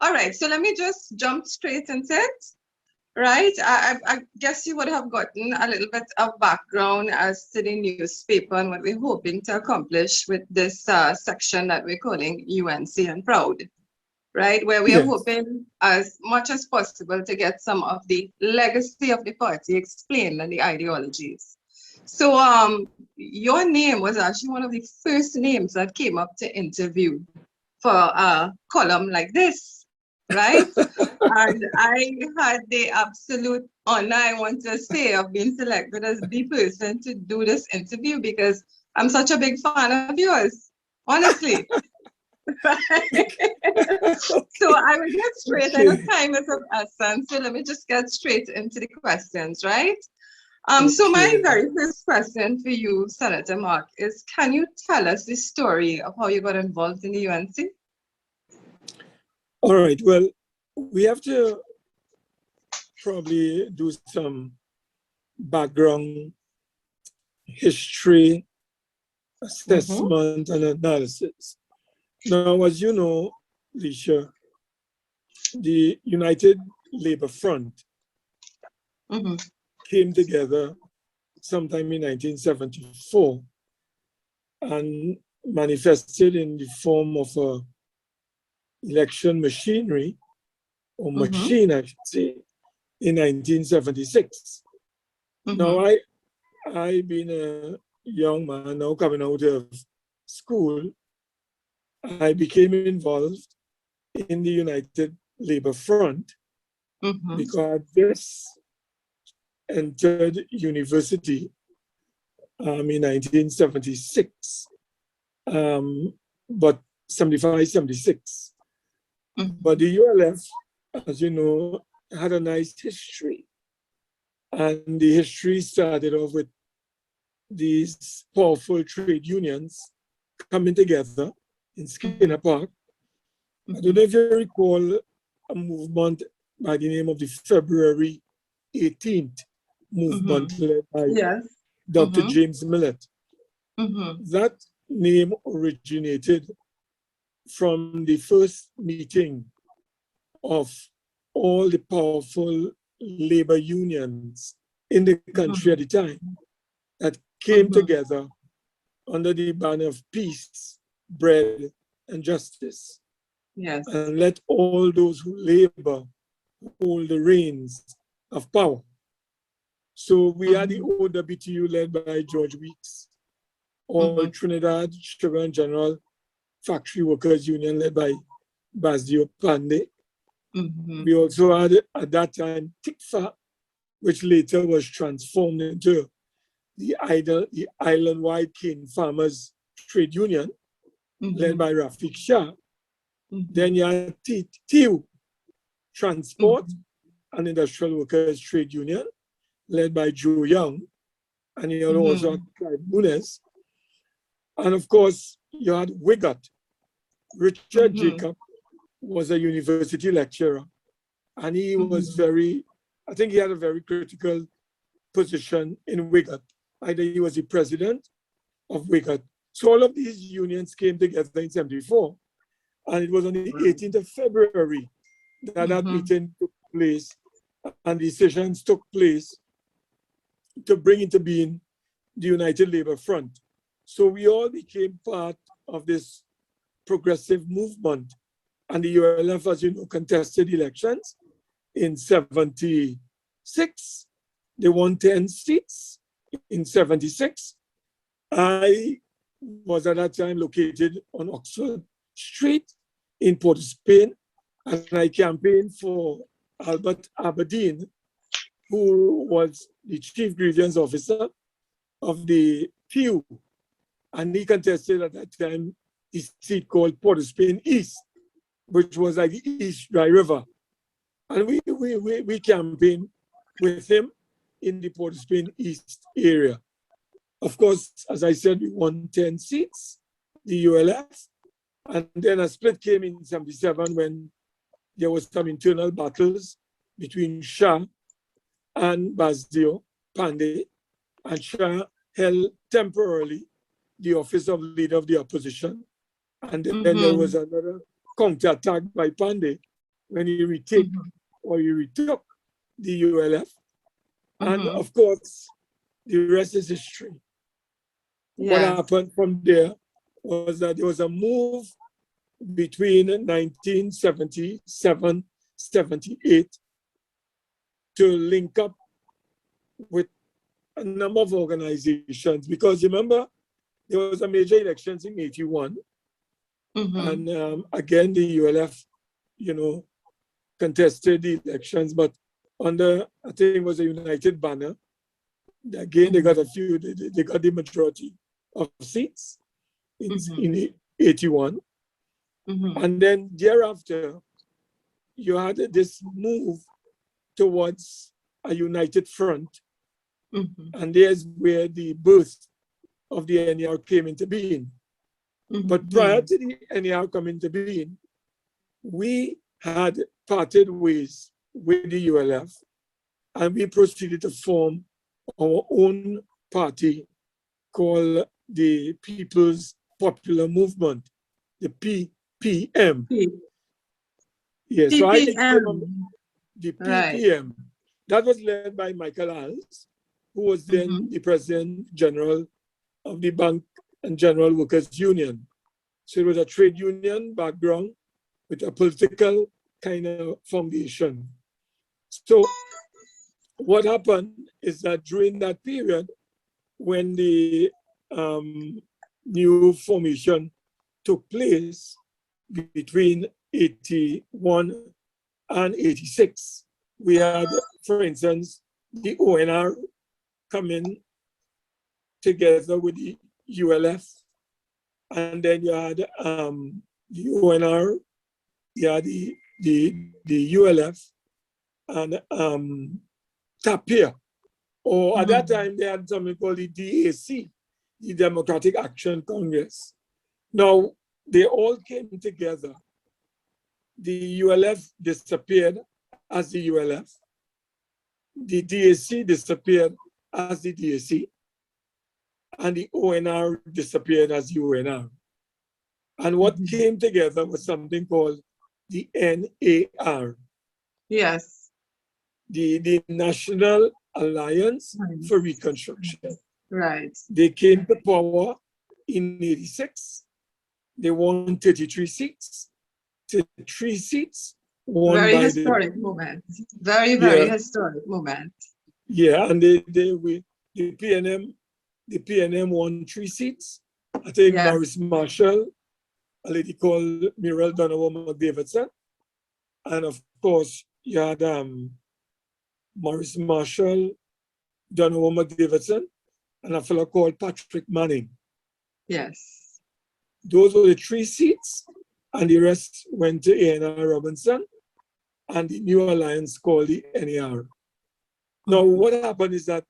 All right, so let me just jump straight into it. Right. I guess you would have gotten a little bit of background as to the newspaper and what we're hoping to accomplish with this section that we're calling UNC and Proud, right? Where we are Yes. hoping as much as possible to get some of the legacy of the party explained and the ideologies. So your name was actually one of the first names that came up to interview for a column like this, right? And I had the absolute honor, I want to say, of being selected as the person to do this interview because I'm such a big fan of yours, honestly. So I will get straight. I know Okay. time is of essence, so let me just get straight into the questions, right? So my Okay. very first question for you, Senator Mark, is can you tell us the story of how you got involved in the UNC? All right. Well, we have to probably do some background history Mm-hmm. assessment and analysis. Now, as you know, Leisha, the United Labour Front Mm-hmm. came together sometime in 1974 and manifested in the form of a election machinery or Mm-hmm. machine, I should say, in 1976. Now, Mm-hmm. I being a young man now coming out of school, I became involved in the United Labour Front Mm-hmm. because I just entered university in 1976, um, but 75, 76. But Mm-hmm. the ULF, as you know, had a nice history. And the history started off with these powerful trade unions coming together in Skinner Park. I don't know if you recall a movement by the name of the February 18th Mm-hmm. movement led by Yes. Dr. Mm-hmm. James Millett. Mm-hmm. That name originated from the first meeting of all the powerful labor unions in the country at the time that came Mm-hmm. together under the banner of peace, bread, and justice, Yes. and let all those who labor hold the reins of power. So we had the Mm-hmm. OWTU led by George Weeks, All Mm-hmm. Trinidad Sugar and General Factory Workers Union led by Basdio Pandey. Mm-hmm. We also had at that time TICFA, which later was transformed into the Island-wide Cane Farmers Trade Union, led Mm-hmm. by Rafiq Shah. Mm-hmm. Then you had TIU, Transport Mm-hmm. and Industrial Workers Trade Union, led by Joe Young, and you also had Mm-hmm. Clive Nunes. And of course, you had WIGOT. Richard Mm-hmm. Jacob was a university lecturer, and he was Mm-hmm. very, I think he had a very critical position in WIGOT. Either he was the president of WIGOT. So all of these unions came together in 74, and it was on the 18th of February that Mm-hmm. meeting took place and decisions took place to bring into being the United Labour Front. So we all became part of this progressive movement. And the ULF, as you know, contested elections in 76. They won 10 seats in 76. I was at that time located on Oxford Street in Port of Spain, and I campaigned for Albert Aberdeen, who was the chief grievance officer of the TIU, and he contested at that time the seat called Port of Spain East, which was like the East Dry River. And we campaigned with him in the Port of Spain East area. Of course, as I said, we won 10 seats, the ULF, and then a split came in 77 when there was some internal battles between Shah and Basdio Pandey, and Shah held temporarily the office of leader of the opposition. And then there was Mm-hmm. another counterattack by Pandey, when he retake or he retook the ULF. And of course, the rest is history. What Yes. happened from there was that there was a move between 1977, 78 to link up with a number of organizations, because remember, there was a major elections in 81. And again, the ULF, contested the elections, but under, I think it was a united banner. Again, they got they got the majority of seats in 81. And then thereafter, you had this move towards a united front. And there's where the birth of the NER came into being. But prior to the NER coming into being, we had parted ways with the ULF, and we proceeded to form our own party called the People's Popular Movement, the PPM. Yes, so I came on the PPM. That was led by Michael Alls, who was then the President General of the Bank and General Workers Union. So it was a trade union background with a political kind of foundation. So what happened is that during that period, when the new formation took place between 81 and 86, we had, for instance, the ONR coming together with the ULF, and then you had the ONR, you had the ULF, and TAPIR, or at that time they had something called the DAC, the Democratic Action Congress. Now, they all came together. The ULF disappeared as the ULF. The DAC disappeared as the DAC. And the ONR disappeared as the ONR. And what came together was something called the NAR. Yes. The National Alliance for Reconstruction. Right. They came to power in 86. They won 33 seats. 33 seats won very by historic moment. Very historic moment. Yeah, and the PNM won 3 seats. I think Maurice Marshall, a lady called Muriel Donovan McDavidson, and of course you had Maurice Marshall, Donovan McDavidson, and a fellow called Patrick Manning. Yes. Those were the 3 seats, and the rest went to A&R Robinson and the new alliance called the NAR. Now, what happened is that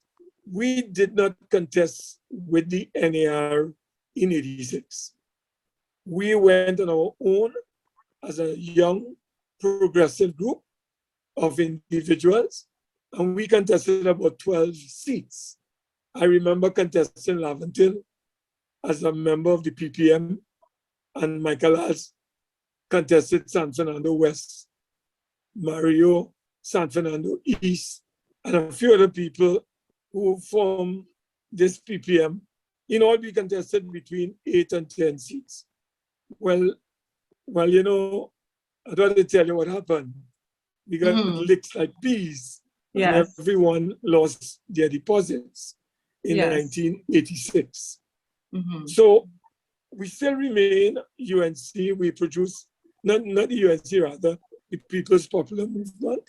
we did not contest with the NAR in 86. We went on our own as a young progressive group of individuals, and we contested about 12 seats. I remember contesting Laventille as a member of the PPM, and Michael Alls contested San Fernando West, Mario, San Fernando East, and a few other people who formed this PPM. In all, we contested between 8 and 10 seats. Well, you know, I don't want to tell you what happened. We got licked like peas, and everyone lost their deposits in 1986. So we still remain UNC. We produce, not the UNC, rather, the People's Popular Movement.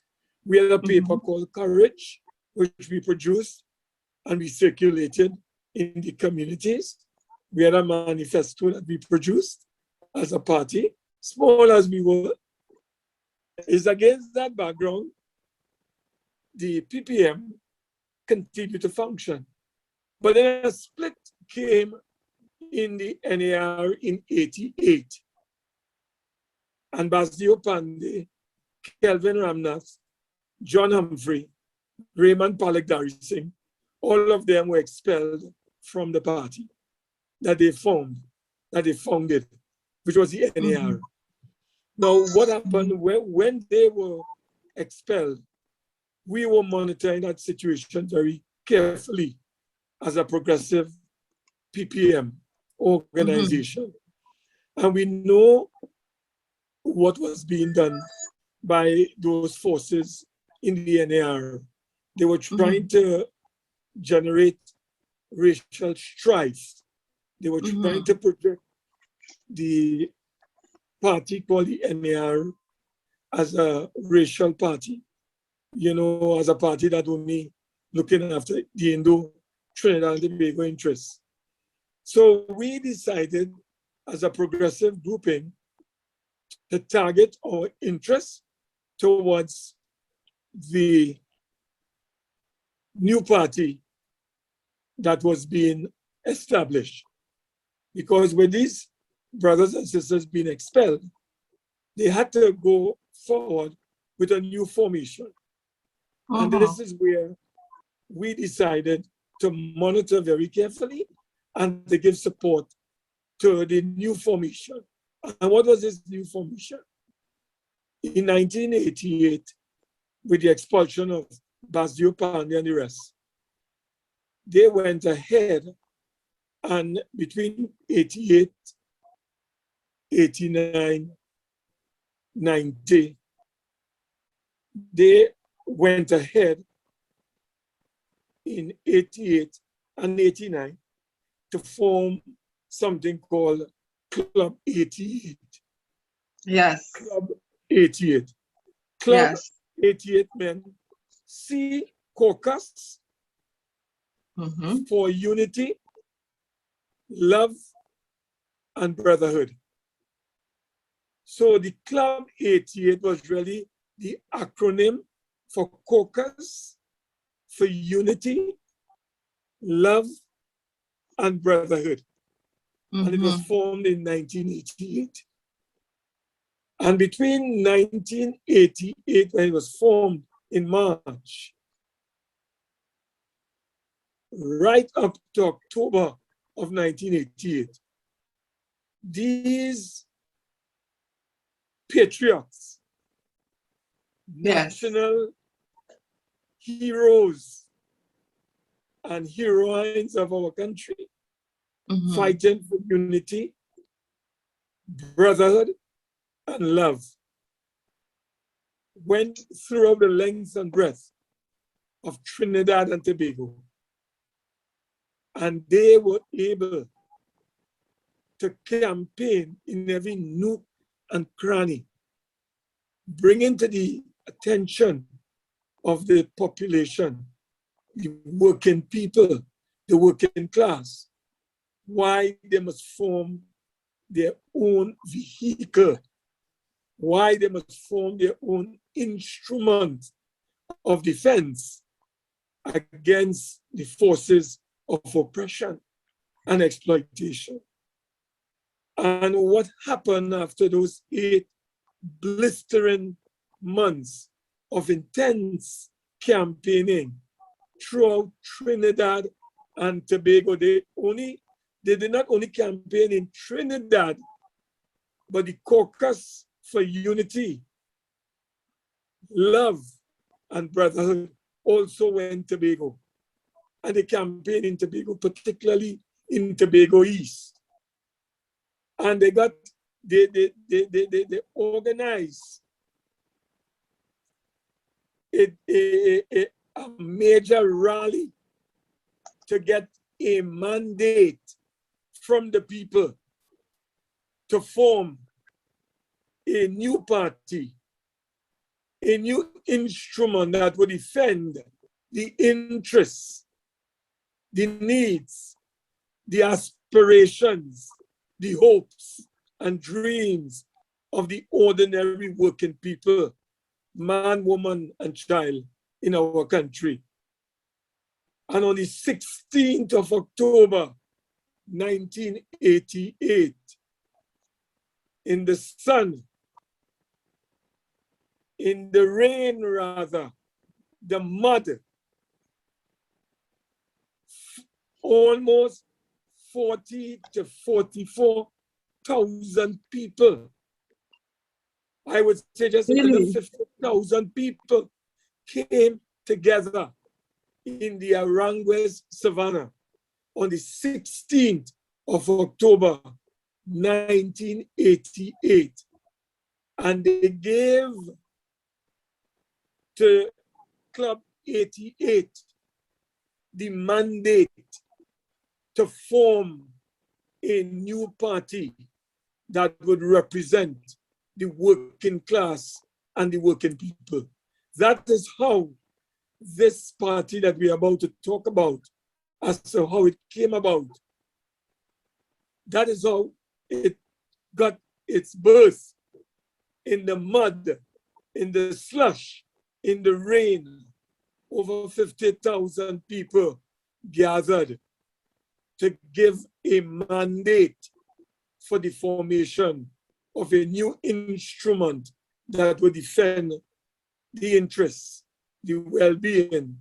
We had a paper called Courage, which we produced and we circulated in the communities. We had a manifesto that we produced as a party, small as we were. It's against that background, the PPM continued to function. But then a split came in the NAR in 88. And Basdio Pandey, Kelvin Ramnath, John Humphrey, Raymond Palak Singh, all of them were expelled from the party that they formed, that they founded, which was the NAR. Now, what happened when they were expelled, we were monitoring that situation very carefully as a progressive PPM organization. And we know what was being done by those forces in the NAR. They were trying to generate racial strife. They were trying to project the party called the NAR as a racial party, you know, as a party that only looking after the Indo, Trinidad and Tobago interests. So we decided as a progressive grouping to target our interests towards the new party that was being established. Because with these brothers and sisters being expelled, they had to go forward with a new formation. And this is where we decided to monitor very carefully and to give support to the new formation. And what was this new formation? In 1988, with the expulsion of Basdio Pandey and the rest, they went ahead and between 88, 89, 90, they went ahead in 88 and 89 to form something called Club 88. Yes. Club 88. Club 88 men see caucus for unity, love, and brotherhood. So the Club 88 was really the acronym for caucus for unity, love, and brotherhood. And it was formed in 1988. And between 1988, when it was formed in March, right up to October of 1988, these patriots, national heroes and heroines of our country, fighting for unity, brotherhood, and love, went throughout the length and breadth of Trinidad and Tobago. And they were able to campaign in every nook and cranny, bringing to the attention of the population, the working people, the working class, why they must form their own vehicle, why they must form their own instrument of defense against the forces of oppression and exploitation. And what happened after those 8 blistering months of intense campaigning throughout Trinidad and Tobago? They did not only campaign in Trinidad, but the caucus for unity, love, and brotherhood also went to Tobago. And they campaigned in Tobago, particularly in Tobago East. And they organized a major rally to get a mandate from the people to form a new party, a new instrument that would defend the interests, the needs, the aspirations, the hopes and dreams of the ordinary working people, man, woman, and child in our country. And on the 16th of October, 1988, in the sun, in the rain rather, the mud, almost 40 to 44,000 people I would say just under Really? 50,000 people came together in the Aranguez Savannah on the 16th of October, 1988. And they gave to Club 88 the mandate to form a new party that would represent the working class and the working people. That is how this party that we are about to talk about, as to how it came about, that is how it got its birth in the mud, in the slush, in the rain. Over 50,000 people gathered to give a mandate for the formation of a new instrument that would defend the interests, the well-being,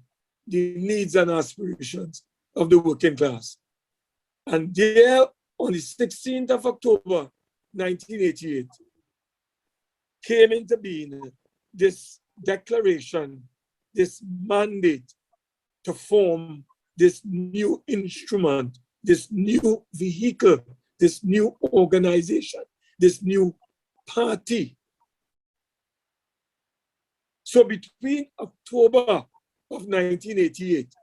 the needs and aspirations of the working class. And there, on the 16th of October, 1988, came into being this declaration, this mandate to form this new instrument, this new vehicle, this new organization, this new party. So between October of 1988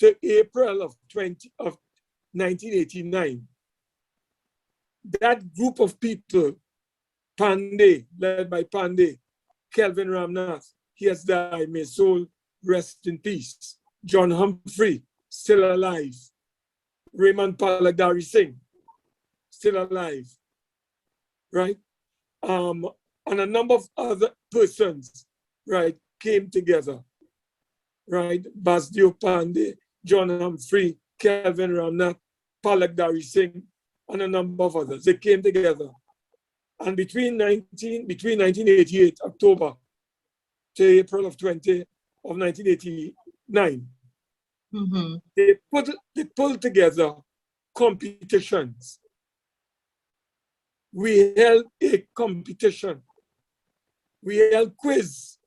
to April of 1989, that group of people, Pandey, led by Pandey, Kelvin Ramnath, he has died, may his soul rest in peace. John Humphrey, still alive. Raymond Palagdari Singh, still alive, right? And a number of other persons, right, came together, right? Basdio Pandey, John Humphrey, Kelvin Ramnath, Palagdari Singh, and a number of others. They came together. And between 1988, October, to April of 1989, they pulled together competitions. We held a competition. We held quiz.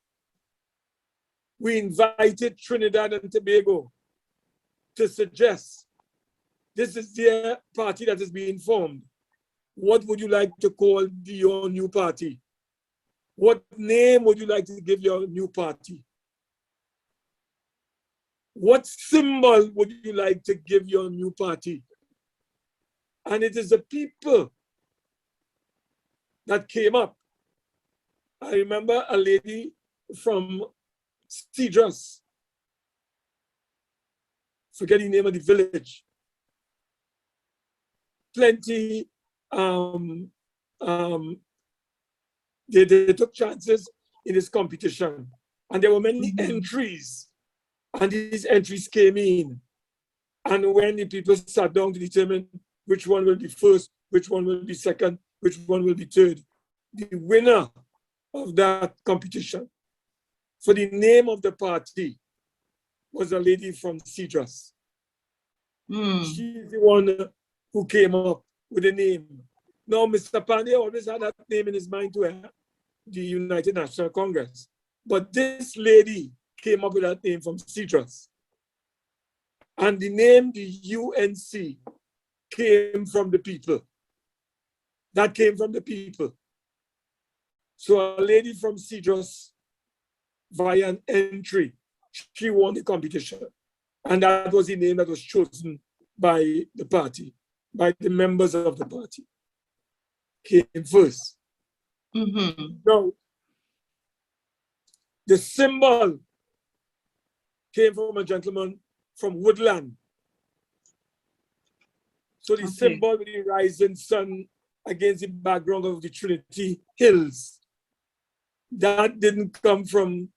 We invited Trinidad and Tobago to suggest this is their party that is being formed. What would you like to call your new party? What name would you like to give your new party? What symbol would you like to give your new party? And it is the people that came up. I remember a lady from Cedros, forget the name of the village. Plenty, they took chances in this competition. And there were many entries. And these entries came in. And when the people sat down to determine which one will be first, which one will be second, which one will be third, the winner of that competition for the name of the party was a lady from Cedros. She's the one who came up with the name. Now, Mr. Pandey always had that name in his mind too, the United National Congress. But this lady came up with that name from Cedros. And the name, the UNC, came from the people. That came from the people. So a lady from Cedros, via an entry, she won the competition. And that was the name that was chosen by the party, by the members of the party. Came first. Now, the symbol came from a gentleman from Woodland. So the symbol with the rising sun against the background of the Trinity Hills, that didn't come from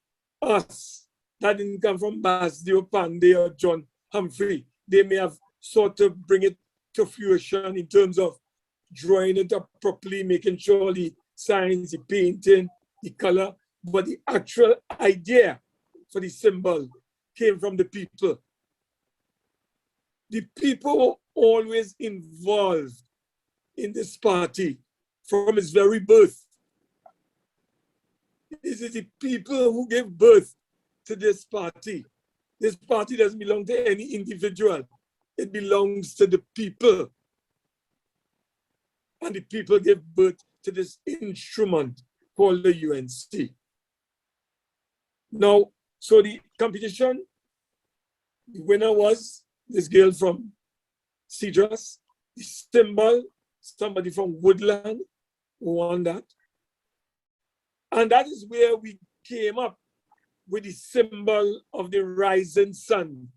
us. That didn't come from Basdio Pandey or John Humphrey. They may have sought to bring it to fruition in terms of drawing it up properly, making sure the signs, the painting, the color, but the actual idea for the symbol came from the people. The people were always involved in this party from its very birth. It is the people who gave birth to this party. This party doesn't belong to any individual. It belongs to the people. And the people gave birth to this instrument called the UNC. Now, so the competition, the winner was this girl from Cedros, the symbol, somebody from Woodland who won that. And that is where we came up with the symbol of the rising sun.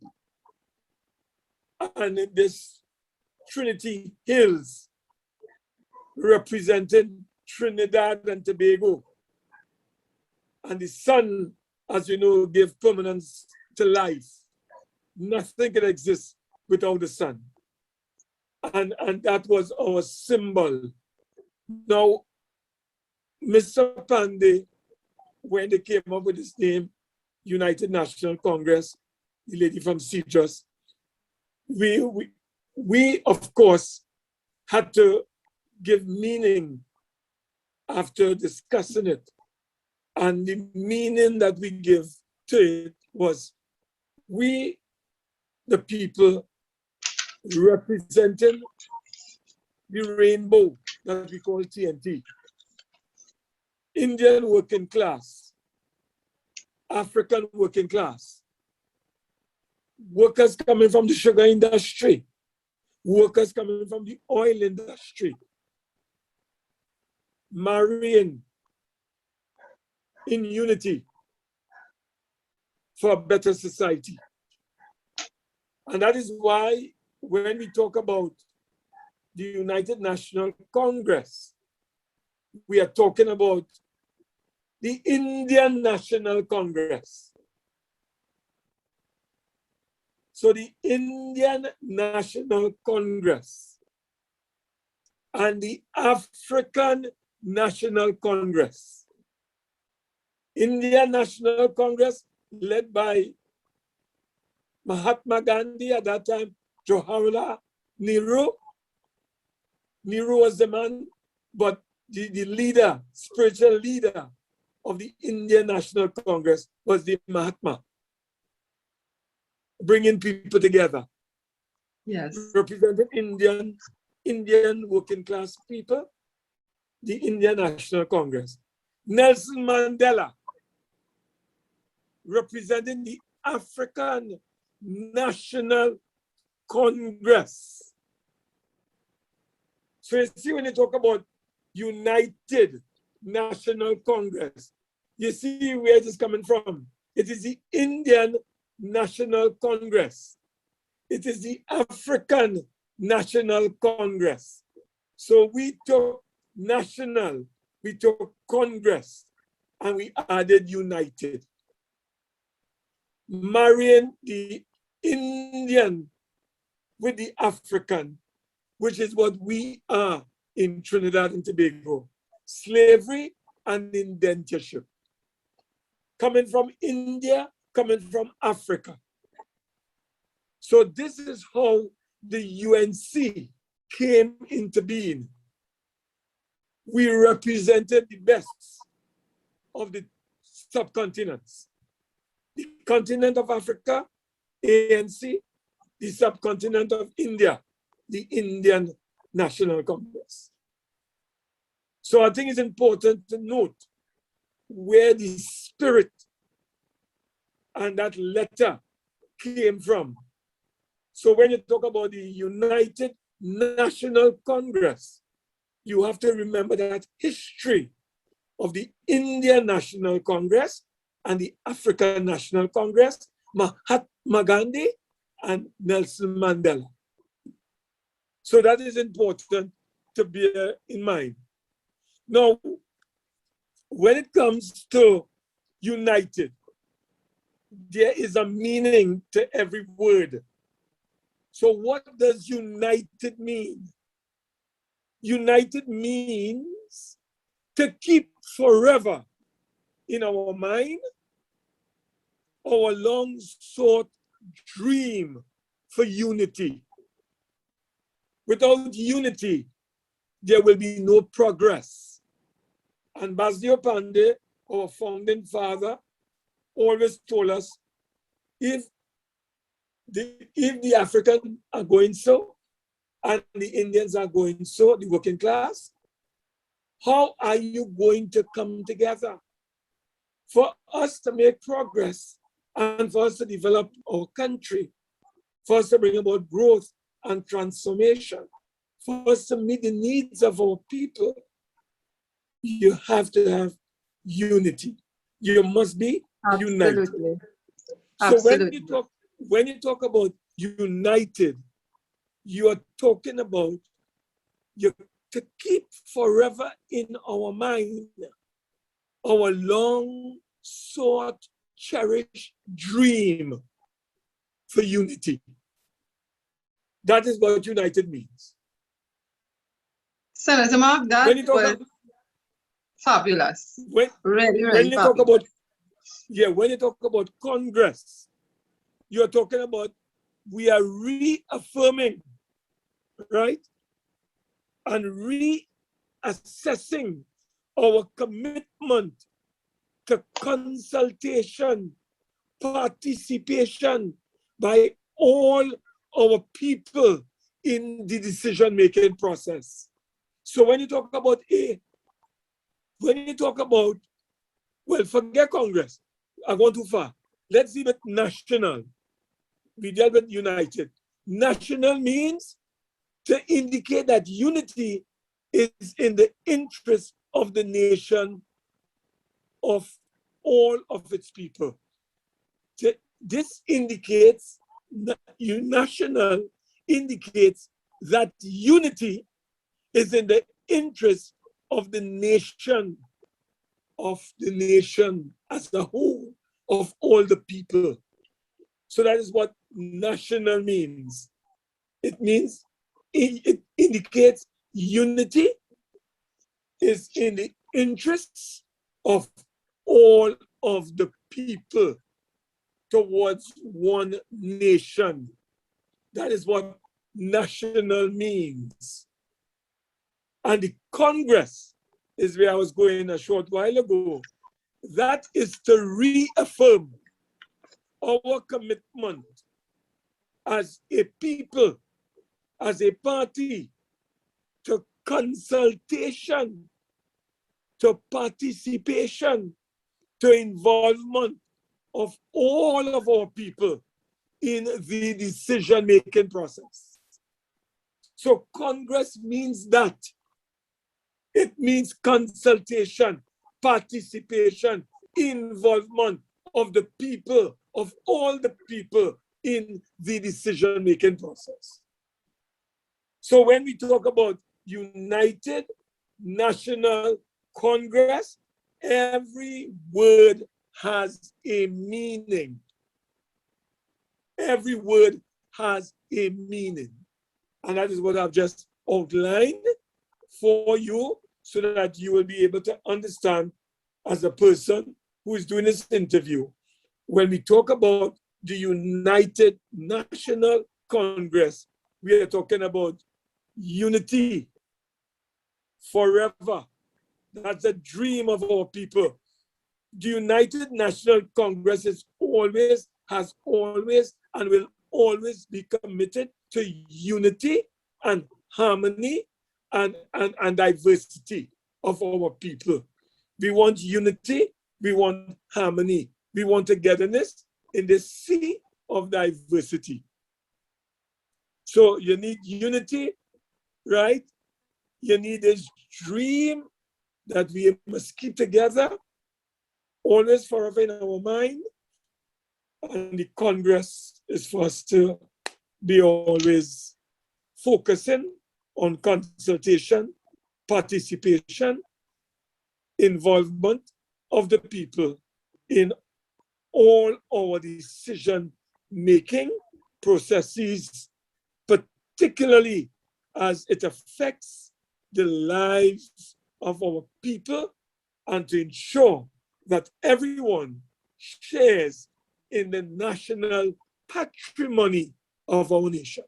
And this Trinity Hills representing Trinidad and Tobago. And the sun, as you know, gave permanence to life. Nothing can exist without the sun. And that was our symbol. Now, Mr. Pandey, when they came up with this name, United National Congress, the lady from Cedros, we of course had to give meaning after discussing it. And the meaning that we give to it was we, the people, representing the rainbow that we call TNT. Indian working class, African working class, workers coming from the sugar industry, workers coming from the oil industry, marrying in unity for a better society. And that is why when we talk about the United National Congress, we are talking about the Indian National Congress. So the Indian National Congress and the African National Congress. Indian National Congress led by Mahatma Gandhi at that time, Jawaharlal Nehru. Nehru was the man, but the leader, spiritual leader of the Indian National Congress was the Mahatma, bringing people together. Yes. Representing Indian working class people, the Indian National Congress. Nelson Mandela, representing the African National Congress. So you see, when you talk about United National Congress, you see where it is coming from. It is the Indian National Congress. It is the African National Congress. So we took national, we took Congress, and we added United. Marrying the Indian with the African, which is what we are in Trinidad and Tobago. Slavery and indentureship. Coming from India, coming from Africa. So this is how the UNC came into being. We represented the best of the subcontinents. The continent of Africa, ANC, the subcontinent of India, the Indian National Congress. So I think it's important to note where the spirit and that letter came from. So when you talk about the United National Congress, you have to remember that history of the Indian National Congress and the African National Congress, Mahatma Gandhi and Nelson Mandela. So that is important to bear in mind. Now, when it comes to united, there is a meaning to every word. So what does united mean? United means to keep forever in our mind our long sought dream for unity. Without unity, there will be no progress. And Basdio Pandey our founding father, always told us, if the Africans are going so, and the Indians are going so, the working class, how are you going to come together? For us to make progress and for us to develop our country, for us to bring about growth and transformation, for us to meet the needs of our people, you have to have unity. You must be united. Absolutely. So Absolutely. when you talk about united, you are talking about to keep forever in our mind our long sought, cherished dream for unity. That is what united means. Senator Mark, that When you talk was fabulous. when, Really, when really you talk fabulous. when you talk about Congress, you're talking about we are reaffirming, right? And reassessing our commitment to consultation, participation by all our people in the decision-making process. So when you talk about well, forget Congress, I've gone too far. Let's see with national. We dealt with united. National means to indicate that unity is in the interest of the nation, of all of its people. This indicates, national indicates that unity is in the interest of the nation as a whole, of all the people. So that is what national means. It means, it indicates unity is in the interests of all of the people towards one nation. That is what national means. And the Congress is where I was going a short while ago. That is to reaffirm our commitment as a people, as a party, to consultation, to participation, to involvement of all of our people in the decision-making process. So Congress means that. It means consultation, participation, involvement of the people, of all the people in the decision-making process. So when we talk about United National Congress, every word has a meaning. Every word has a meaning. And that is what I've just outlined for you so that you will be able to understand as a person who is doing this interview. When we talk about the United National Congress, we are talking about unity forever. That's a dream of our people. The United National Congress has always, and will always be committed to unity and harmony and diversity of our people. We want unity, we want harmony, we want togetherness in the sea of diversity. So you need unity, right? You need this dream that we must keep together, always forever in our mind. And the Congress is for us to be always focusing on consultation, participation, involvement of the people in all our decision-making processes, particularly as it affects the lives of our people, and to ensure that everyone shares in the national patrimony of our nation.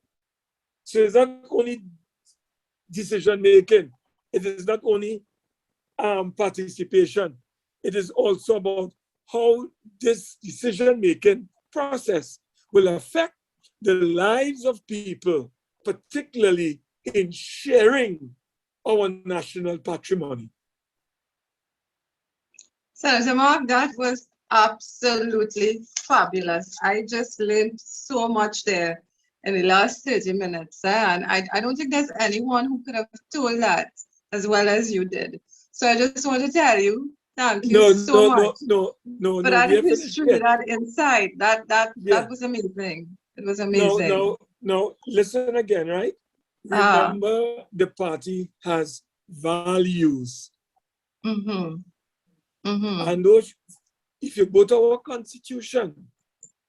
So it's not only decision-making, it is not only participation, it is also about how this decision-making process will affect the lives of people, particularly in sharing our national patrimony. Senator Mark, that was absolutely fabulous. I just learned so much there in the last 30 minutes. And I don't think there's anyone who could have told that as well as you did. So I just want to tell you, thank you so much for that we are finished history, yet. that insight. That was amazing. It was amazing. No, listen again, right? Remember, the party has values. Mm-hmm. Mm-hmm. And those, if you go to our constitution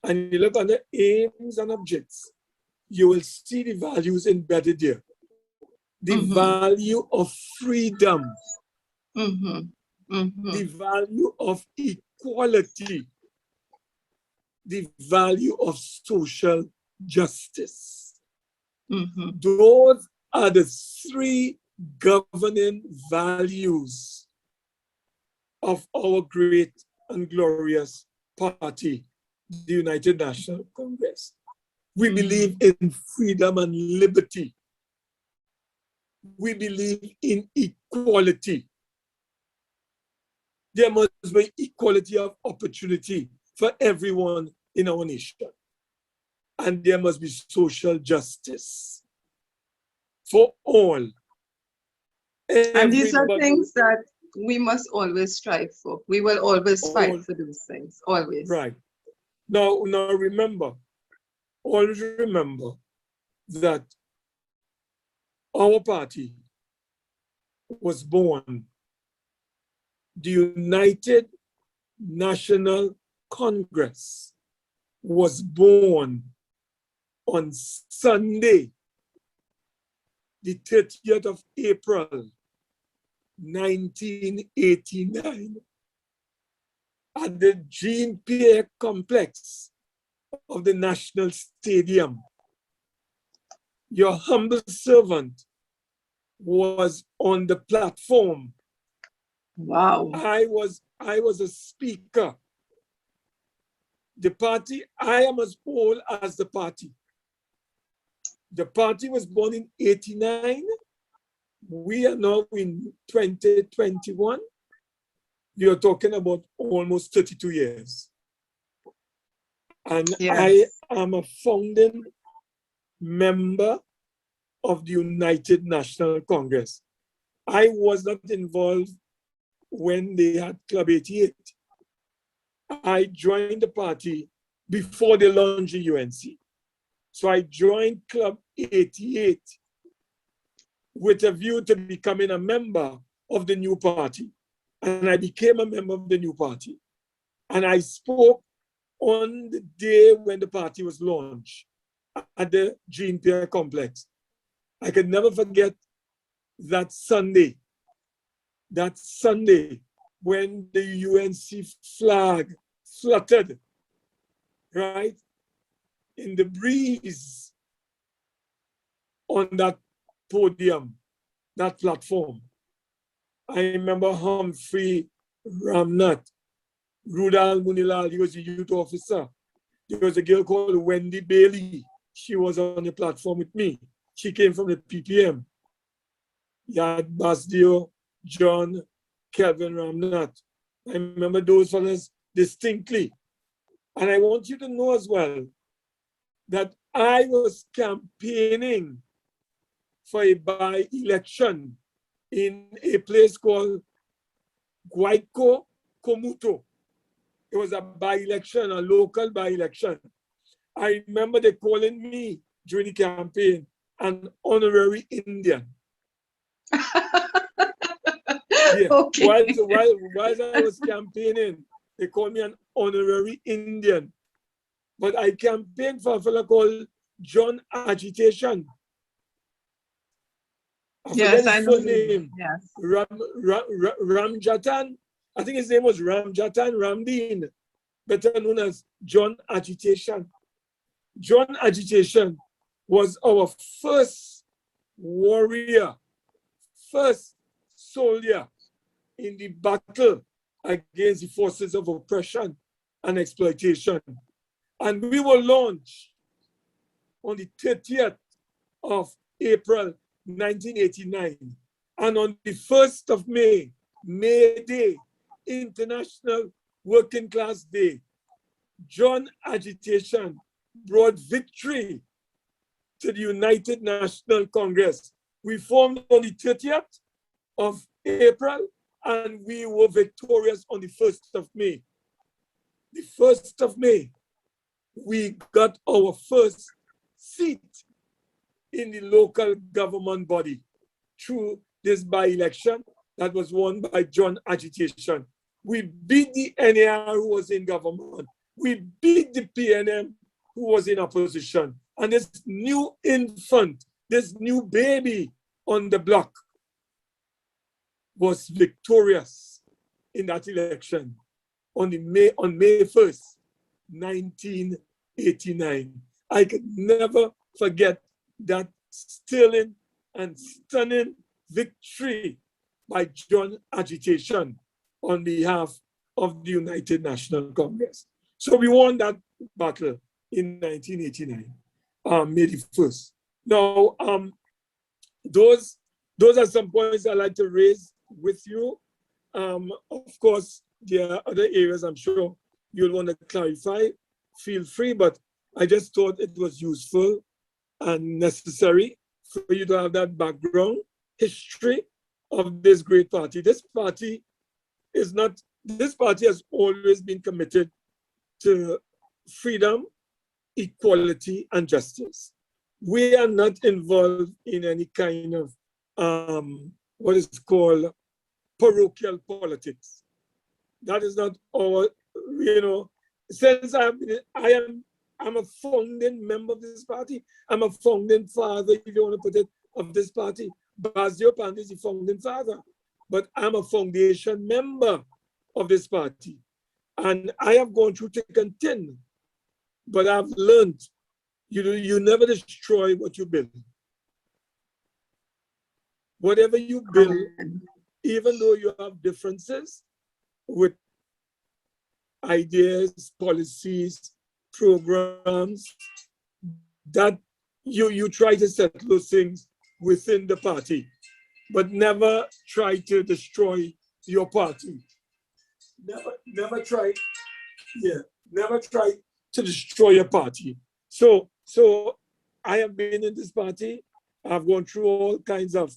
and you look at the aims and objects, you will see the values embedded there. The value of freedom, the value of equality, the value of social justice. Those are the three governing values of our great and glorious party, the United National Congress. We believe in freedom and liberty. We believe in equality. There must be equality of opportunity for everyone in our nation. And there must be social justice for all. And these are things that we must always strive for. We will always fight for those things, always. Right. Now remember, always remember that our party was born, the United National Congress was born on Sunday, the 30th of April, 1989, at the Jean Pierre complex of the National Stadium. Your humble servant was on the platform. Wow. I was a speaker. The party, I am as old as the party. The party was born in 89. We are now in 2021. You're talking about almost 32 years. And yes. I am a founding member of the United National Congress. I was not involved when they had Club 88. I joined the party before they launched the UNC. So I joined Club 88 with a view to becoming a member of the new party. And I became a member of the new party. And I spoke on the day when the party was launched at the Jean Pierre complex. I can never forget that Sunday when the UNC flag fluttered, right, in the breeze on that podium, that platform. I remember Humphrey Ramnath, Rudal Munilal, he was a youth officer. There was a girl called Wendy Bailey. She was on the platform with me. She came from the PPM. You had Basdio, John, Kelvin Ramnath. I remember those fellas distinctly. And I want you to know as well that I was campaigning for a by-election in a place called Guayco Comuto. It was a by-election, a local by-election. I remember they calling me during the campaign an honorary Indian. Yeah. Okay. While I was campaigning, they called me an honorary Indian. But I campaigned for a fellow called John Agitation. Yes, I know full his name. Yes. Ramjatan. I think his name was Ramjatan Ramdeen, better known as John Agitation. John Agitation was our first warrior, first soldier in the battle against the forces of oppression and exploitation. And we were launched on the 30th of April 1989. And on the 1st of May, May Day, International Working Class Day, John agitation brought victory to the United National Congress. We formed on the 30th of April and we were victorious on the 1st of May. The 1st of May, we got our first seat in the local government body through this by-election that was won by John agitation. We beat the NAR who was in government. We beat the PNM who was in opposition. And this new infant, this new baby on the block was victorious in that election on May 1st, 1989. I could never forget that sterling and stunning victory by John agitation on behalf of the United National Congress. So we won that battle in 1989, May the 1st. Now, those are some points I'd like to raise with you. Of course, there are other areas I'm sure you'll want to clarify. Feel free, but I just thought it was useful and necessary for you to have that background history of this great party. This party has always been committed to freedom, equality, and justice. We are not involved in any kind of what is called parochial politics. That is not our, since I'm a founding member of this party. I'm a founding father, if you want to put it, of this party. Basio Pandey is the founding father, but I'm a foundation member of this party. And I have gone through thick and thin, but I've learned, you never destroy what you build. Whatever you build, even though you have differences with ideas, policies, programs, that you try to set those things within the party, but never try to destroy your party. Never try to destroy your party. So I have been in this party. I've gone through all kinds of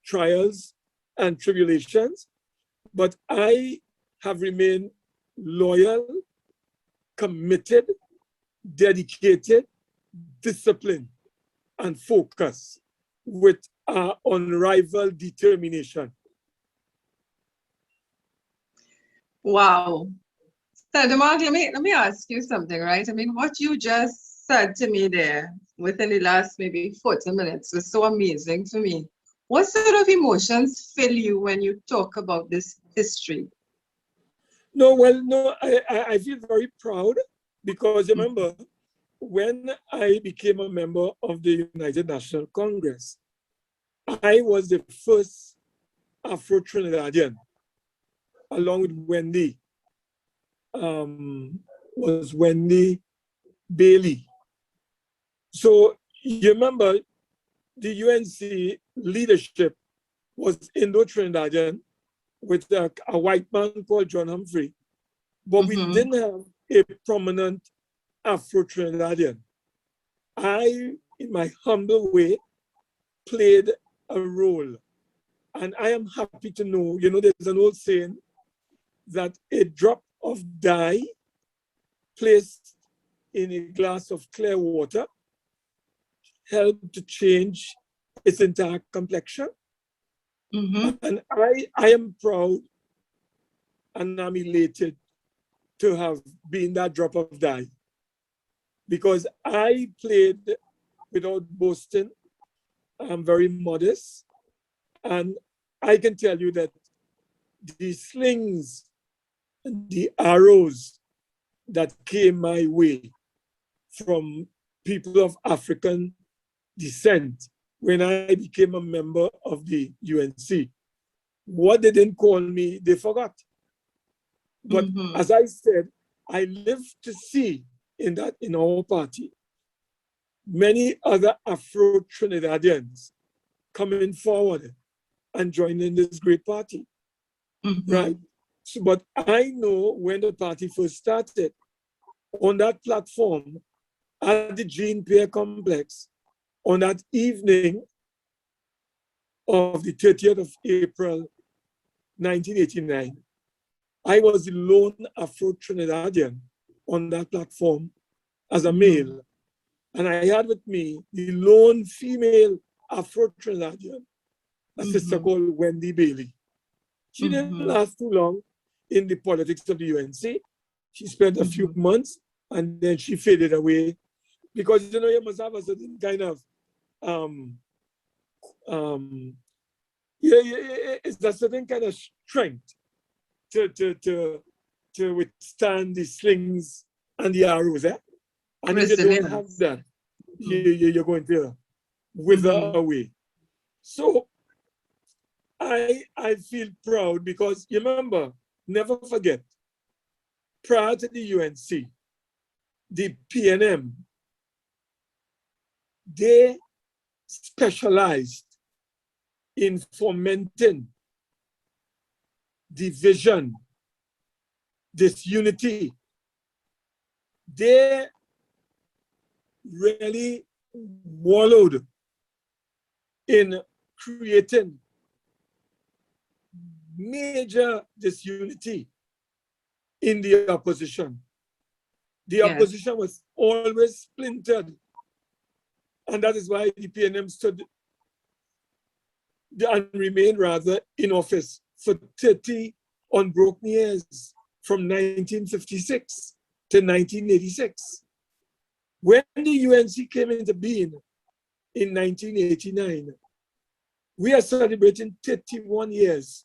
trials and tribulations, but I have remained loyal, committed, dedicated, disciplined, and focused with unrivaled determination. Wow. So, Mark, let me ask you something, right? I mean, what you just said to me there within the last maybe 40 minutes was so amazing to me. What sort of emotions fill you when you talk about this history? No, I feel very proud because remember, when I became a member of the United National Congress, I was the first Afro-Trinidadian, along with Wendy, was Wendy Bailey. So you remember the UNC leadership was Indo-Trinidadian with a white man called John Humphrey, but we didn't have a prominent Afro-Trinidadian. I, in my humble way, played a role. And I am happy to know, there's an old saying that a drop of dye placed in a glass of clear water helped to change its entire complexion. And I am proud and I'm elated to have been that drop of dye because I played without boasting. I'm very modest. And I can tell you that the slings and the arrows that came my way from people of African descent when I became a member of the UNC What they didn't call me, they forgot. But Mm-hmm. as I said, I live to see in our party many other Afro-Trinidadians coming forward and joining this great party, Mm-hmm. right? So, but I know when the party first started, on that platform at the Jean Pierre Complex, on that evening of the 30th of April, 1989, I was the lone Afro-Trinidadian on that platform as a male. And I had with me the lone female Afro-Trinidadian, a sister called Wendy Bailey. She didn't last too long in the politics of the UNC. She spent a few months and then she faded away because, you know, you must have a certain kind of, it's a certain kind of strength to withstand the slings and the arrows. And if you don't have that, you're going to wither away. So I feel proud because, you remember, never forget, prior to the UNC, the PNM, they specialized in fomenting division, disunity. They really wallowed in creating major disunity in the opposition. The opposition was always splintered. And that is why the PNM stood and remained rather in office for 30 unbroken years from 1956 to 1986. When the UNC came into being in 1989, we are celebrating 31 years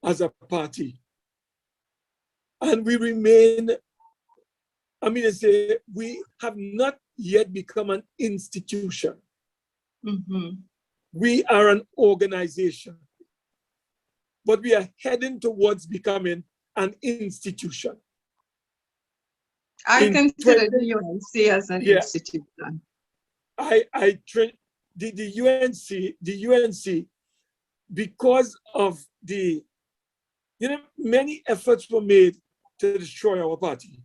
as a party. And we remain, we have not yet become an institution. We are an organization, but we are heading towards becoming an institution. I consider the UNC as an institution. The UNC, because of many efforts were made to destroy our party.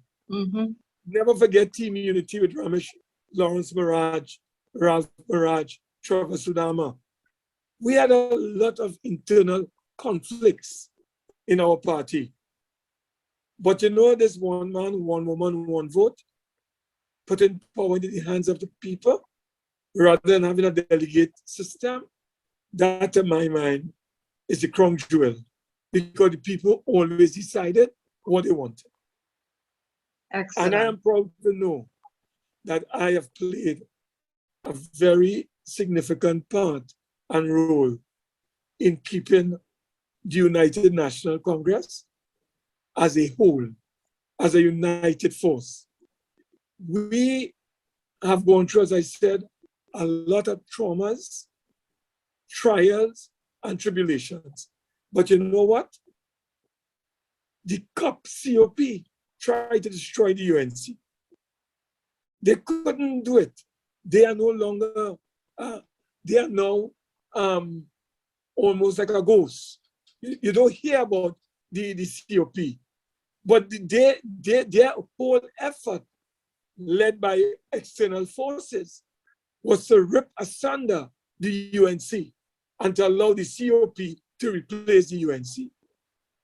Never forget Team Unity with Ramesh, Lawrence Maraj, Ralph Maraj, Trevor Sudama. We had a lot of internal conflicts in our party. But you know, this one man, one woman, one vote, putting power into the hands of the people rather than having a delegate system, that in my mind is the crown jewel, because the people always decided what they wanted. Excellent. And I am proud to know that I have played a very significant part and role in keeping the United National Congress as a whole, as a united force. We have gone through, as I said, a lot of traumas, trials, and tribulations. But you know what? The COP tried to destroy the UNC. They couldn't do it. They are no longer, they are now almost like a ghost. You don't hear about the COP, but their whole effort, led by external forces, was to rip asunder the UNC and to allow the COP to replace the UNC.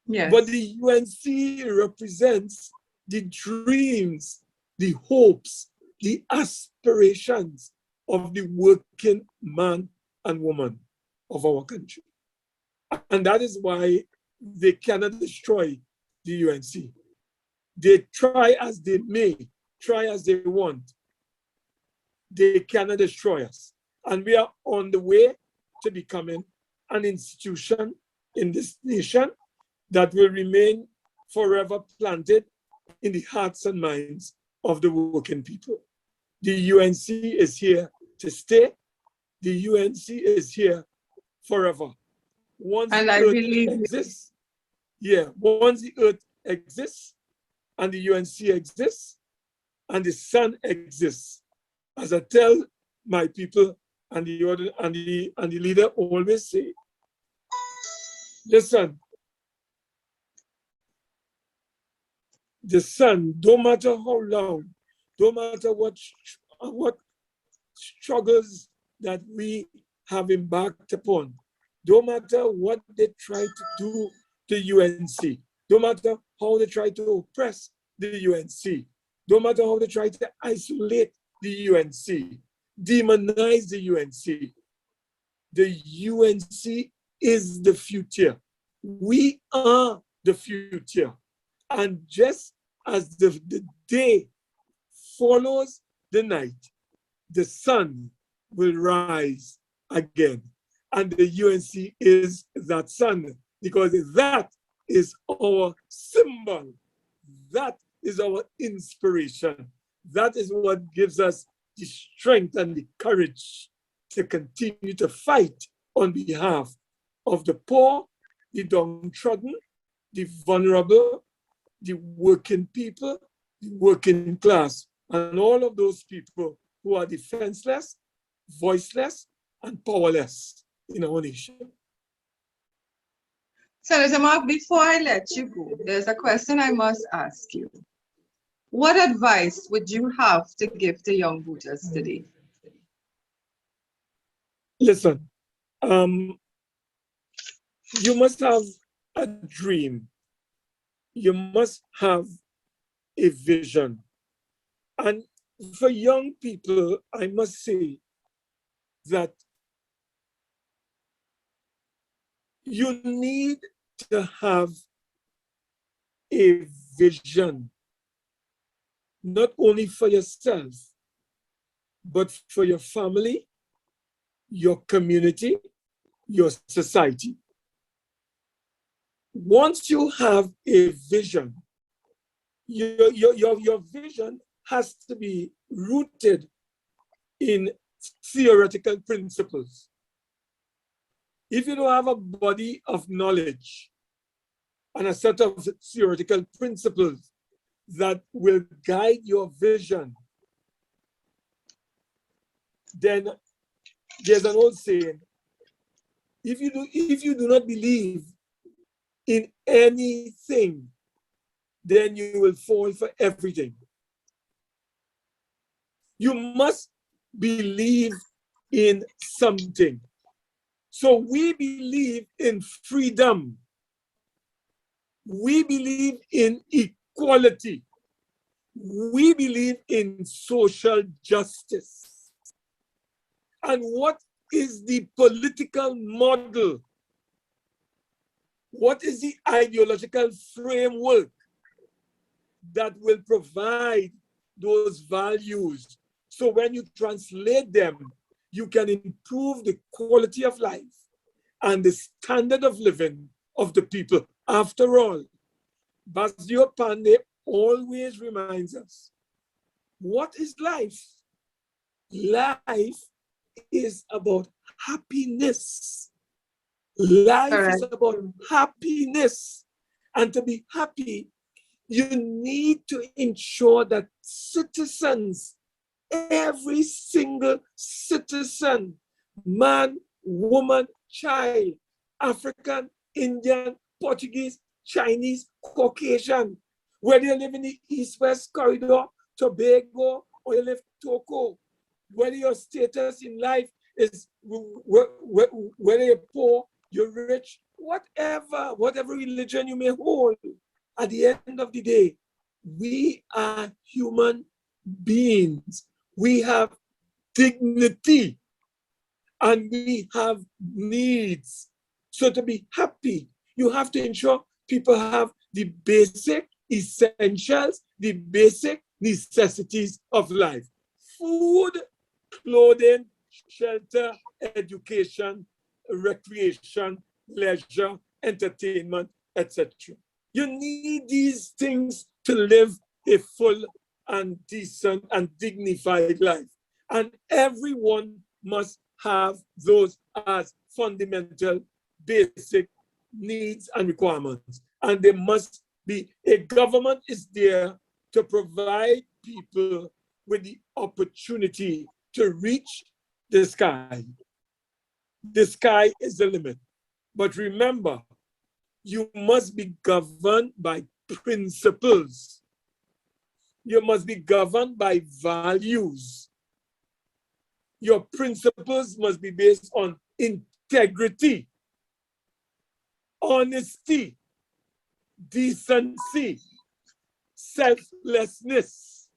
Yes. But the UNC represents the dreams, the hopes, the aspirations of the working man and woman of our country. And that is why they cannot destroy the UNC. They try as they may, try as they want. They cannot destroy us. And we are on the way to becoming an institution in this nation that will remain forever planted in the hearts and minds of the working people. The UNC is here to stay. The UNC is here forever. once And the I earth believe exists, once the earth exists and the UNC exists and the sun exists, as I tell my people and the leader always say, listen, the sun, no matter how long, no matter what struggles that we have embarked upon, no matter what they try to do to UNC, no matter how they try to oppress the UNC, no matter how they try to isolate the UNC, demonize the UNC is the future. We are the future. And just as the day follows the night, the sun will rise again. And the UNC is that sun, because that is our symbol. That is our inspiration. That is what gives us the strength and the courage to continue to fight on behalf of the poor, the downtrodden, the vulnerable, the working people, the working class, and all of those people who are defenseless, voiceless, and powerless in our nation. Senator Mark, before I let you go, there's a question I must ask you. What advice would you have to give to young voters today? Listen, you must have a dream. You must have a vision. And for young people, I must say that you need to have a vision, not only for yourself, but for your family, your community, your society. Once you have a vision, your vision has to be rooted in theoretical principles. If you don't have a body of knowledge and a set of theoretical principles that will guide your vision, then there's an old saying, if you do not believe in anything, then you will fall for everything. You must believe in something. So we believe in freedom. We believe in equality. We believe in social justice. And what is the political model? What is the ideological framework that will provide those values? So when you translate them, you can improve the quality of life and the standard of living of the people. After all, Basdio Pandey always reminds us, what is life? Life is about happiness. Life is about happiness. And to be happy, you need to ensure that citizens, every single citizen, man, woman, child, African, Indian, Portuguese, Chinese, Caucasian, whether you live in the East-West corridor, Tobago, or you live Togo, whether your status in life is, whether you're poor, you're rich, whatever religion you may hold, at the end of the day, we are human beings. We have dignity and we have needs. So to be happy, you have to ensure people have the basic essentials, the basic necessities of life. Food, clothing, shelter, education, recreation, leisure, entertainment, etc. You need these things to live a full and decent and dignified life. And everyone must have those as fundamental basic needs and requirements. And there must be, a government is there to provide people with the opportunity to reach the sky. The sky is the limit. But remember, you must be governed by principles. You must be governed by values. Your principles must be based on integrity, honesty, decency, selflessness.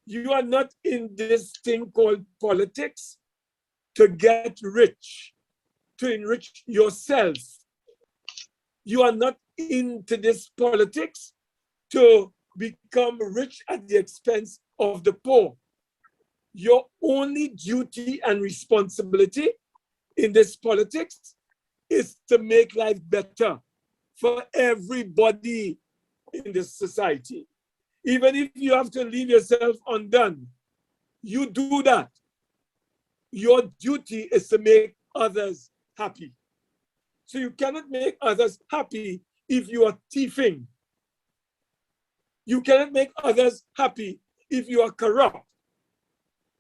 You are not in this thing called politics to get rich, to enrich yourself. You are not into this politics to become rich at the expense of the poor. Your only duty and responsibility in this politics is to make life better for everybody in this society. Even if you have to leave yourself undone, you do that. Your duty is to make others happy. So you cannot make others happy if you are thieving. You cannot make others happy if you are corrupt.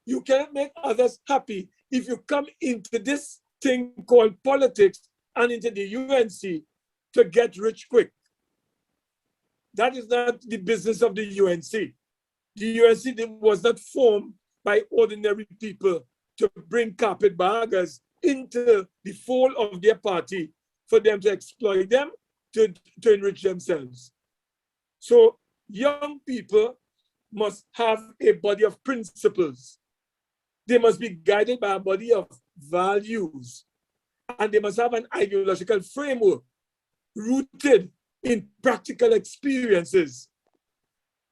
You cannot make others happy if you come into this thing called politics and into the UNC to get rich quick. That is not the business of the UNC. The UNC was not formed by ordinary people to bring carpetbaggers into the fold of their party for them to exploit them, to enrich themselves. So young people must have a body of principles. They must be guided by a body of values. And they must have an ideological framework rooted in practical experiences,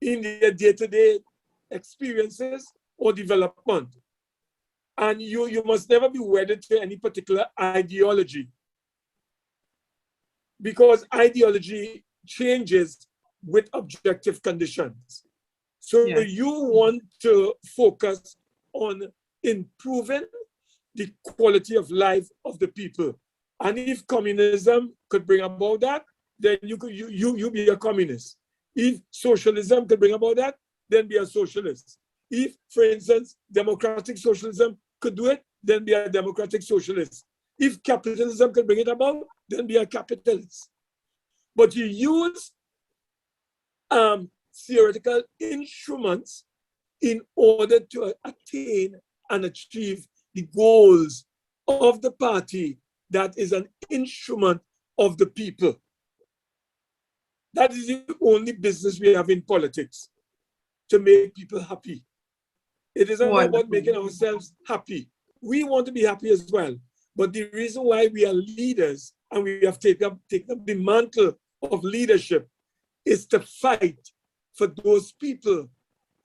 in their day-to-day experiences or development. And you must never be wedded to any particular ideology, because ideology changes with objective conditions. So you want to focus on improving the quality of life of the people. And if communism could bring about that, then you be a communist. If socialism could bring about that, then be a socialist. If, for instance, democratic socialism could do it, then be a democratic socialist. If capitalism could bring it about, then be a capitalist. But you use theoretical instruments in order to attain and achieve the goals of the party that is an instrument of the people. That is the only business we have in politics, to make people happy. It isn't about making ourselves happy. We want to be happy as well. But the reason why we are leaders and we have taken up the mantle of leadership is to fight for those people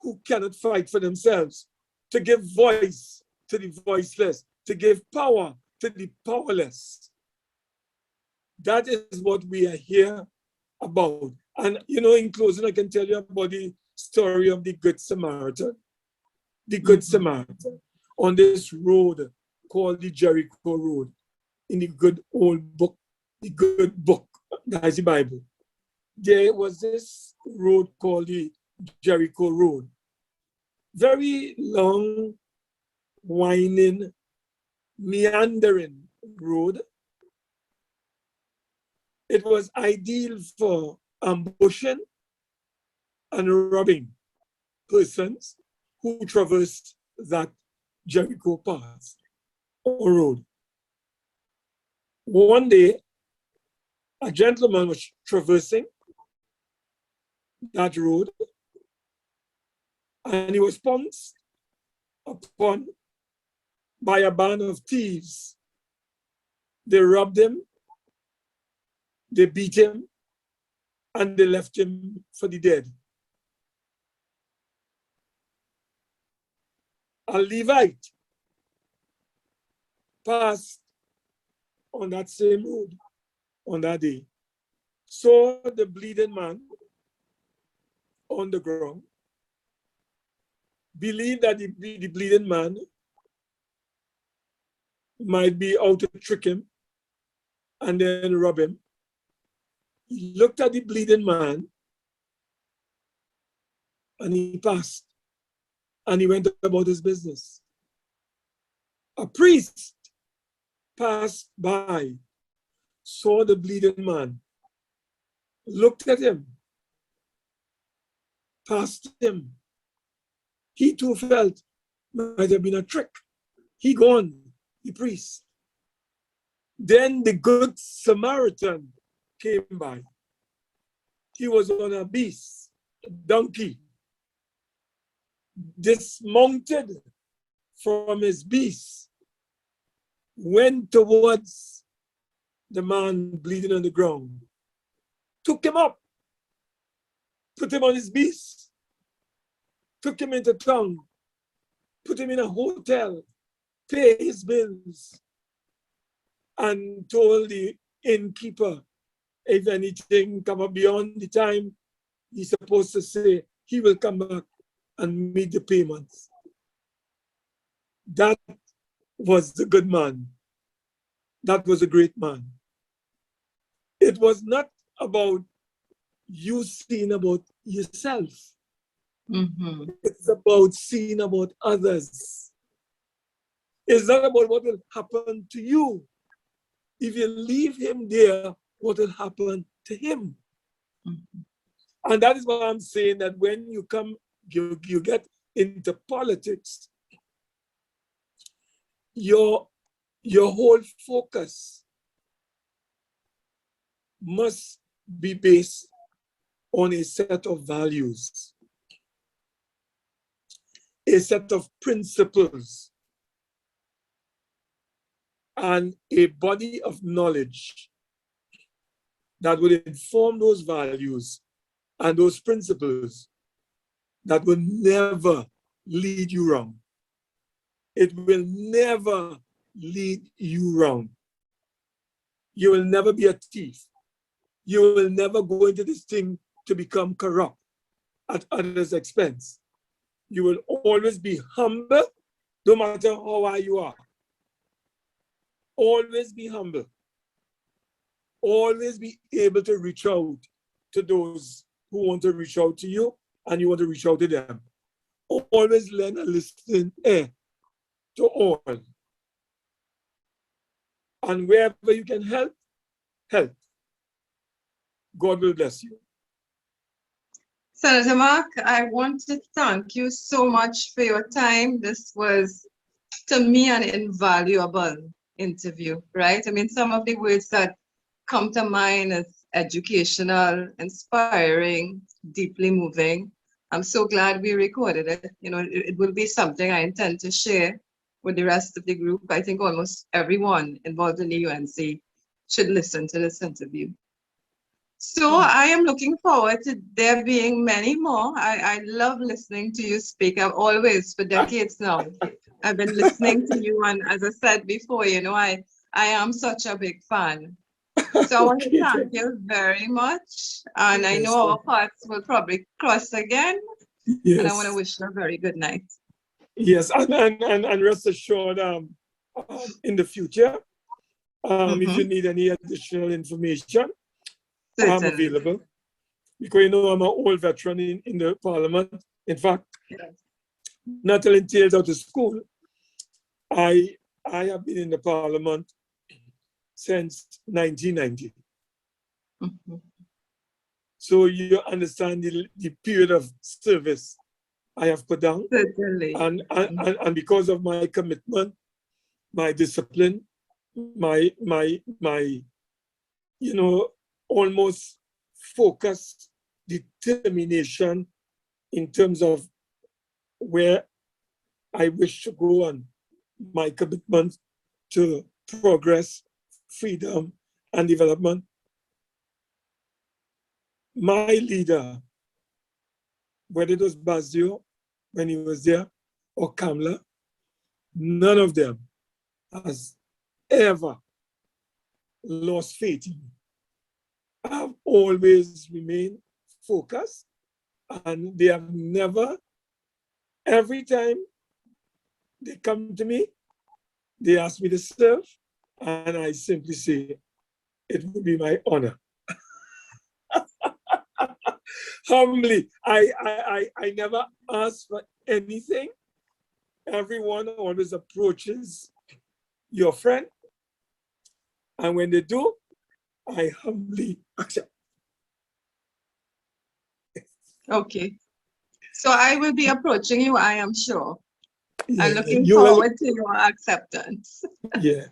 who cannot fight for themselves, to give voice to the voiceless, to give power to the powerless. That is what we are here about. And, in closing, I can tell you about the story of the Good Samaritan. The Good Samaritan on this road called the Jericho Road, in the good old book, the good book, that's the Bible. There was this road called the Jericho Road. Very long, winding, meandering road. It was ideal for ambushing and robbing persons who traversed that Jericho path or road. One day, a gentleman was traversing that road, and he was pounced upon by a band of thieves. They robbed him, they beat him, and they left him for the dead. A Levite passed on that same road on that day, saw the bleeding man on the ground, believed that the bleeding man might be out to trick him and then rub him. He looked at the bleeding man and he passed and he went about his business. A priest passed by, saw the bleeding man, looked at him, passed him. He too felt might have been a trick. He gone, the priest. Then the good Samaritan came by. He was on a beast, a donkey, dismounted from his beast, went towards the man bleeding on the ground, took him up, put him on his beast, took him into town, put him in a hotel, pay his bills, and told the innkeeper, if anything come up beyond the time he's supposed to say, he will come back and meet the payments. That was the good man. That was a great man. It was not about you seeing about yourself. Mm-hmm. It's about seeing about others. It's not about what will happen to you. If you leave him there, what will happen to him? Mm-hmm. And that is why I'm saying that when you come, you get into politics, your whole focus must be based on a set of values, a set of principles, and a body of knowledge that will inform those values and those principles that will never lead you wrong. It will never lead you wrong. You will never be a thief. You will never go into this thing to become corrupt at others' expense. You will always be humble, no matter how high you are. Always be humble. Always be able to reach out to those who want to reach out to you and you want to reach out to them. Always lend a listening ear to all. And wherever you can help, help. God will bless you. Senator Mark, I want to thank you so much for your time. This was, to me, an invaluable interview, right? I mean, some of the words that come to mind as educational, inspiring, deeply moving. I'm so glad we recorded it. You know, it will be something I intend to share with the rest of the group. I think almost everyone involved in the UNC should listen to this interview. So I am looking forward to there being many more. I love listening to you speak. I've always, for decades now, I've been listening to you. And as I said before, you know, I am such a big fan. So I want to thank you very much. And I know our paths will probably cross again. Yes. And I want to wish you a very good night. Yes, and rest assured, in the future, if you need any additional information, I'm available. Because, you know, I'm an old veteran in the parliament. In fact, not till tails out of school, I have been in the parliament since 1990. So you understand the period of service I have put down. And because of my commitment, my discipline, my you know, almost focused determination in terms of where I wish to go and my commitment to progress, freedom, and development. My leader, whether it was Bazio when he was there or Kamla, none of them has ever lost faith in me. I've always remained focused, and they have never, every time they come to me, they ask me to serve, and I simply say, it would be my honor. Humbly, I never ask for anything. Everyone always approaches your friend, and when they do, I humbly accept. Okay. So I will be approaching you, I am sure. Yeah, And looking you will. forward to your acceptance. Yeah.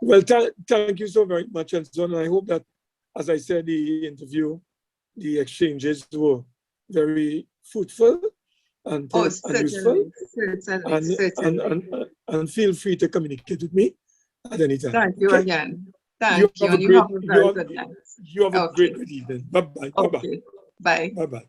Well, thank you so very much, and so on. I hope that, as I said, the interview, the exchanges were very fruitful and Oh, useful. certainly, certainly, And, and, certainly. and, and feel free to communicate with me at any time. Thank you Okay? again. You Thank you. have a And you great have a very good night. you have a Okay. great evening. Bye bye. Bye bye. Okay. Bye. Bye bye.